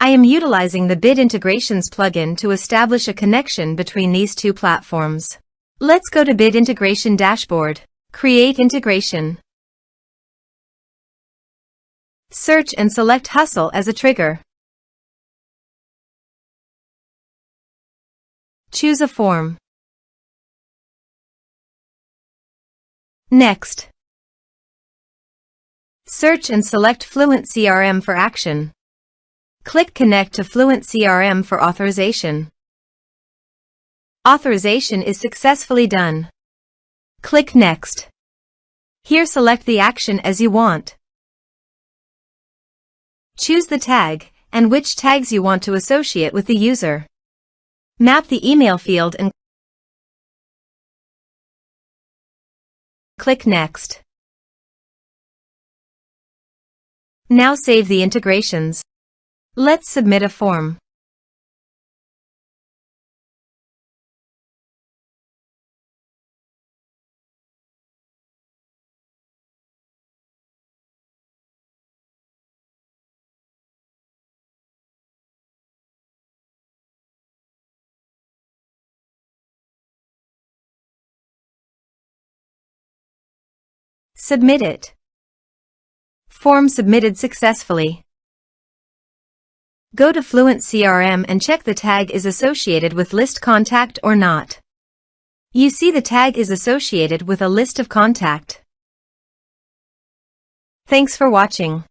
I am utilizing the Bit Integrations plugin to establish a connection between these two platforms. Let's go to Bit Integration Dashboard. Create integration. Search and select Hustle as a trigger. Choose a form. Next, search and select FluentCRM for action. Click Connect to FluentCRM for authorization. Authorization is successfully done. Click Next. Here select the action as you want. Choose the tag and which tags you want to associate with the user. Map the email field and click Next. Now save the integrations. Let's submit a form. Submit it. Form submitted successfully. Go to FluentCRM and check the tag is associated with list contact or not. You see the tag is associated with a list of contact. Thanks for watching.